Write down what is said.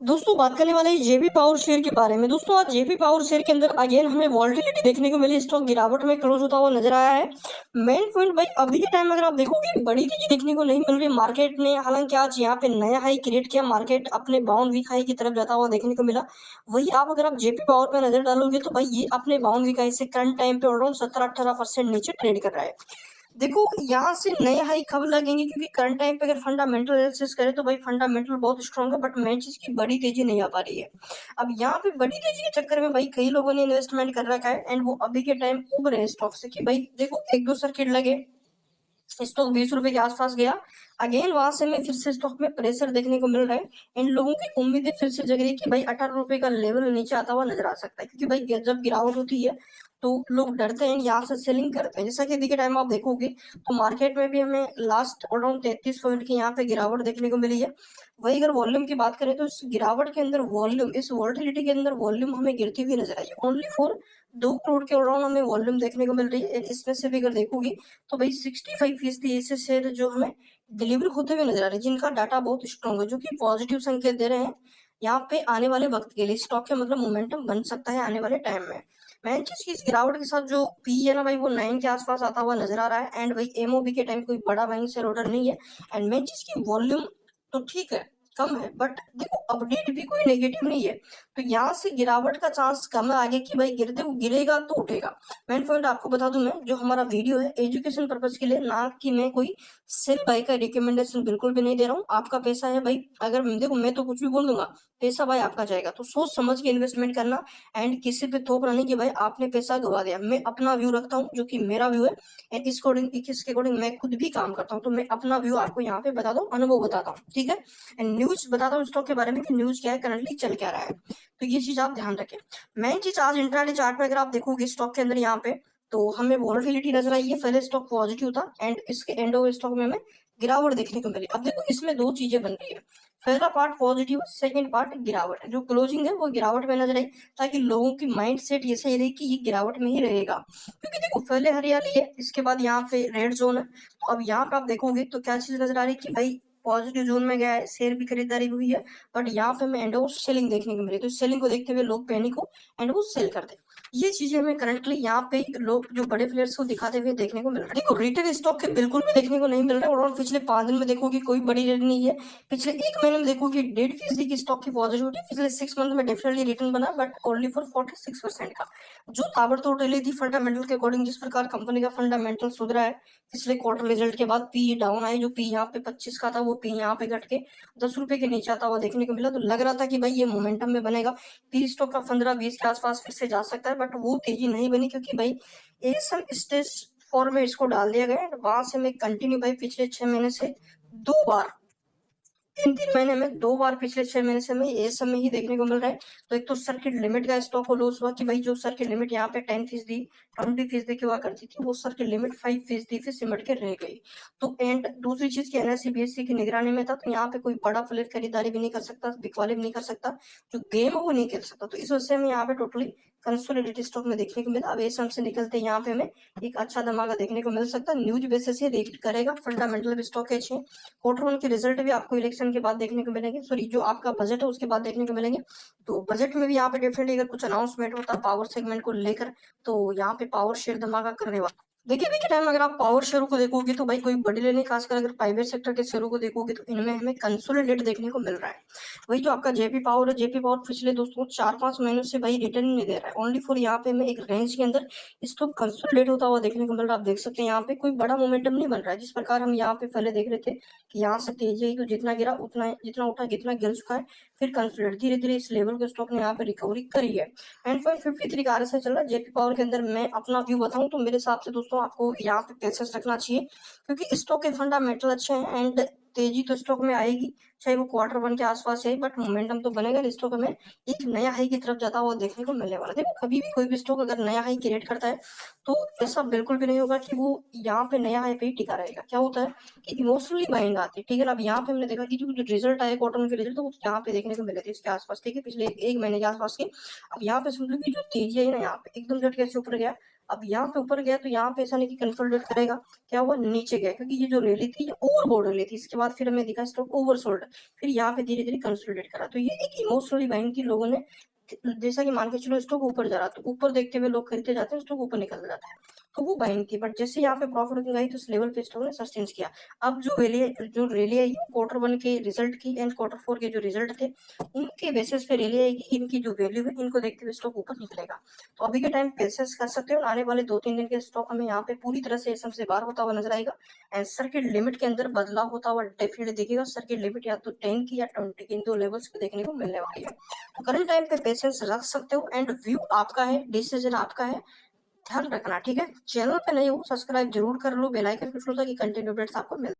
दोस्तों बात करने वाले हैं जेपी पावर शेयर के बारे में। दोस्तों आज जेपी पावर शेयर के अंदर अगेन हमें वॉल्टिलिटी देखने को मिली, स्टॉक गिरावट में क्लोज होता हुआ नजर आया है। मेन पॉइंट भाई अभी के टाइम में अगर आप देखोगे बड़ी तेजी देखने को नहीं मिल रही मार्केट ने। हालांकि आज यहाँ पे नया हाई क्रिएट किया, मार्केट अपने बाउंड वीक हाई की तरफ जाता हुआ देखने को मिला। वही आप अगर आप जेपी पावर पे नजर डालोगे तो भाई ये अपने बाउंड वीक हाई से करंट टाइम पे अराउंड 17-18% नीचे ट्रेड कर रहा है। देखो यहाँ से नए हाई कब लगेंगे, क्योंकि करंट टाइम पे अगर फंडामेंटल एनालिसिस करें तो भाई फंडामेंटल बहुत स्ट्रांग है, बट मेन चीज की बड़ी तेजी नहीं आ पा रही है। अब यहाँ पे बड़ी तेजी के चक्कर में भाई कई लोगों ने इन्वेस्टमेंट कर रखा है एंड वो अभी के टाइम उब रहे हैं स्टॉक से कि भाई देखो एक दो सर्किट लगे, स्टॉक 20 रुपए के आसपास गया। अगेन वहां से हमें फिर से स्टॉक में प्रेशर देखने को मिल रहा है एंड लोगों की उम्मीदें फिर से जग रही है कि भाई 18 रुपए का लेवल नीचे आता हुआ नजर आ सकता है, क्योंकि भाई जब गिरावट होती है तो लोग डरते हैं, यहाँ से सेलिंग करते हैं। जैसा कि अभी के टाइम आप देखोगे तो मार्केट में भी हमें लास्ट अराउंड 33 पॉइंट की यहाँ पे गिरावट देखने को मिली है। वही अगर वॉल्यूम की बात करें तो इस गिरावट के अंदर वॉल्यूम, इस वॉल्टिलिटी के अंदर वॉल्यूम हमें गिरती हुई नजर आई है। ओनली फॉर 2 करोड़ के अराउंड हमें वॉल्यूम देखने को मिल रही है। इसमें से भी अगर देखोगे तो भाई 65% ऐसे शेयर जो हमें डिलीवर होते हुए नजर आ रहे हैं, जिनका डाटा बहुत स्ट्रॉन्ग है, जो कि पॉजिटिव संकेत दे रहे हैं यहाँ पे आने वाले वक्त के लिए। स्टॉक का मतलब मोमेंटम बन सकता है आने वाले टाइम में। मैन चीज की इस गिरावट के साथ जो पी है ना भाई वो 9 के आसपास आता हुआ नजर आ रहा है एंड भाई एमओबी के टाइम कोई बड़ा बाइंग शेयर ऑर्डर नहीं है। एंड मैन चीज की वॉल्यूम तो ठीक है, कम है, बट देखो अपडेट भी कोई नेगेटिव नहीं है। तो यहाँ से गिरावट का चांस कम है आगे की, भाई गिरते वो गिरेगा तो उठेगा। मेन पॉइंट आपको बता दूं, मैं जो हमारा वीडियो है एजुकेशन पर्पज के लिए, ना कि मैं कोई सेल बाय का रिकमेंडेशन बिल्कुल भी नहीं दे रहा हूँ। आपका पैसा है भाई, अगर देखो मैं तो कुछ भी बोल दूंगा, पैसा भाई आपका जाएगा, तो सोच समझ के इन्वेस्टमेंट करना एंड किसी पे थोप रहा नहीं कि भाई आपने पैसा गवा दिया। मैं अपना व्यू रखता हूँ जो कि मेरा व्यू है एंड इसके अकॉर्डिंग मैं खुद भी काम करता हूँ, तो मैं अपना व्यू आपको यहाँ पे बताता हूँ, अनुभव बताता हूँ, ठीक है। एंड न्यूज बताता हूँ स्टॉक के बारे में कि न्यूज क्या है, करंटली चल क्या रहा है, तो ये चीज आप ध्यान रखें। मेन चीज आज इंट्राडे चार्ट पे अगर आप देखोगे स्टॉक के अंदर यहाँ पे तो हमें वॉलेटिलिटी नजर आई है। पहले स्टॉक पॉजिटिव था एंड इसके एंड ऑफ स्टॉक में हमें गिरावट देखने को मिली। अब देखो इसमें दो चीजें बन रही है, पहला पार्ट पॉजिटिव, सेकंड पार्ट गिरावट है। जो क्लोजिंग है वो गिरावट में नजर आई, ताकि लोगों की माइंड सेट ये सही रही कि ये गिरावट में ही रहेगा। क्योंकि देखो पहले हरियाली है, इसके बाद यहाँ पे रेड जोन है, तो अब यहाँ पे आप देखोगे तो क्या चीज नजर आ रही है कि भाई पॉजिटिव जोन में गया है, शेयर भी खरीदारी हुई है, बट यहाँ पे हमें एंड ऑफ सेलिंग देखने को मिली। तो सेलिंग को देखते हुए लोग पैनिक हो एंड वो सेल कर दे। ये चीजें हमें करंटली यहाँ पे लोग जो बड़े प्लेयर्स को दिखाते हुए देखने को मिल रहा है। देखो रिटेल स्टॉक के बिल्कुल भी देखने को नहीं मिल रहा है, और पिछले 5 दिन में देखोगे कोई बड़ी रेट नहीं है। पिछले एक महीने में देखोगे 1.5% की स्टॉक की पॉजिटिविटी, पिछले 6 मंथ में डेफिनेटली रिटर्न बना, बट ओनली फॉर 46% का। जो ताबड़तोड़ रैली थी फंडामेंटल के अकॉर्डिंग, जिस प्रकार कंपनी का फंडामेंटल सुधरा है पिछले क्वार्टर रिजल्ट के बाद, पी डाउन आए, जो पी यहाँ पे 25 का था वो पी यहाँ पे घट के 10 रुपए के नीचे आता हुआ देखने को मिला, तो लग रहा था कि भाई ये मोमेंटम में बनेगा, पी स्टॉक का 15-20 के आसपास फिर से जा सकता है, बट वो तेजी नहीं बनी, क्योंकि भाई एसएम स्टेज 4 में इसको डाल दिया गया। वहां से मैं कंटिन्यू भाई पिछले 6 महीने से 2 बार, 3-3 महीने में 2 बार पिछले 6 महीने से हमें ये समय ही देखने को मिल रहा है। तो एक तो सर्किट लिमिट का स्टॉक को लॉस हुआ कि भाई जो सर्किट लिमिट यहाँ पे 10%, 20% की हुआ करती थी, वो सर्किट लिमिट 5% पे सिमट के रह गई। तो एंड दूसरी चीज की एनएससी बीएससी की निगरानी में था, तो यहाँ पे कोई बड़ा प्लेयर खरीदारी भी नहीं कर सकता, बिकवाली भी नहीं कर सकता, जो गेम है वो नहीं खेल सकता। तो इस वजह से हमें यहाँ पे टोटली कंसोलिडेटेड स्टॉक में देखने को मिला। अब एसएम से निकलते यहाँ पे हमें एक अच्छा धमाका देखने को मिल सकता है। न्यूज बेसिस ये रेट करेगा, फंडामेंटल भी स्टॉक अच्छे हैं। क्वार्टर वन के रिजल्ट भी आपको इलेक्शन के बाद देखने को मिलेंगे, सॉरी जो आपका बजट है उसके बाद देखने को मिलेंगे। तो बजट में भी यहाँ पे डेफिनेटली अगर कुछ अनाउंसमेंट होता है पावर सेगमेंट को लेकर, तो यहाँ पे पावर शेयर धमाका करने वाला। देखिए अभी के टाइम अगर आप पावर शेयरों को देखोगे तो भाई कोई बड़ी लेने, खासकर अगर प्राइवेट सेक्टर के शेयरों को देखोगे तो इनमें हमें कंसोलिडेट देखने को मिल रहा है। वही जो आपका जेपी पावर है, जेपी पावर पिछले दोस्तों 4-5 महीनों से भाई रिटर्न नहीं दे रहा है। ओनली फॉर यहाँ पे हमें एक रेंज के अंदर इसको कंसोलिडेट होता हुआ देखने को मिल रहा है। आप देख सकते हैं यहाँ पे कोई बड़ा मोमेंटम नहीं बन रहा है, जिस प्रकार हम यहाँ पे पहले देख रहे थे कि यहाँ से तेजी आई तो जितना गिरा उतना, जितना उठा जितना गिर चुका है, फिर कंसोलिडेट धीरे धीरे इस लेवल के स्टॉक ने यहाँ पे रिकवरी करी है। 10.53 का आरएसआई चल रहा है जेपी पावर के अंदर। मैं अपना व्यू बताऊं तो मेरे हिसाब से दोस्तों आपको यहाँ पे पेशेंस रखना चाहिए, क्योंकि स्टॉक के फंडामेंटल अच्छे हैं एंड तेजी तो स्टॉक में आएगी, चाहे वो क्वार्टर वन के आसपास है, बट मोमेंटम तो बनेगा। स्टॉक में एक नया हाई की तरफ जाता हुआ देखने को मिलने वाला। देखो कभी भी कोई भी स्टॉक अगर नया हाई क्रिएट करता है तो ऐसा बिल्कुल भी नहीं होगा कि वो यहाँ पे नया हाई पे ही टिका रहेगा। क्या होता है कि इमोशनली बाइंग आती है, ठीक है। अब यहाँ पे हमने देखा कि जो रिजल्ट आए क्वार्टर के रिजल्ट, तो वो यहाँ पे देखने को मिले थे इसके आसपास, ठीक है, पिछले एक महीने के आसपास के। अब यहाँ पे समझ लो कि जो तेजी है ना यहाँ पे एकदम झटके से ऊपर गया, अब यहाँ पे ऊपर गया तो यहाँ पे ऐसा नहीं कि कंसोलिडेट करेगा, क्या हुआ नीचे गया, क्योंकि ये जो रैली थी ये ओवरबॉट रैली थी। इसके बाद फिर हमें दिखा स्टॉक ओवरसोल्ड, फिर यहाँ पे धीरे धीरे कंसोलिडेट करा। तो ये एक इमोशनली बाइंग थी लोगों ने, जैसा कि मान के चलो स्टॉक ऊपर जा रहा तो ऊपर देखते हुए लोग खरीदते जाते हैं, स्टॉक ऊपर निकल जाता है, तो वो बाइंग थी। बट जैसे यहाँ पे प्रॉफिट बुकिंग आई तो इस लेवल पे स्टॉक ने सस्टेन किया। अब जो रैली आई क्वार्टर 1 के रिजल्ट की एंड क्वार्टर 4 के जो रिजल्ट थे उनके बेसिस पे रैली आएगी, इनकी जो वैल्यू है इनको देखते हुए स्टॉक ऊपर निकलेगा। तो अभी के टाइम पेशेंस कर सकते हो, आने वाले 2-3 दिन के स्टॉक हमें यहाँ पे पूरी तरह से सबसे बाहर होता हुआ नजर आएगा एंड सर्किट लिमिट के अंदर बदलाव होता हुआ डेफिनेटली दिखेगा। सर्किट लिमिट या तो 10 की या 20 की, इन दो लेवल्स पे देखने को मिलने वाली है। तो करंट टाइम पे पेशेंस रख सकते हो एंड व्यू आपका है, डिसीजन आपका है, ध्यान रखना, ठीक है। चैनल पे नए हो सब्सक्राइब जरूर कर लो, बेल आइकन पे ताकि कंटेंट अपडेट्स आपको मिल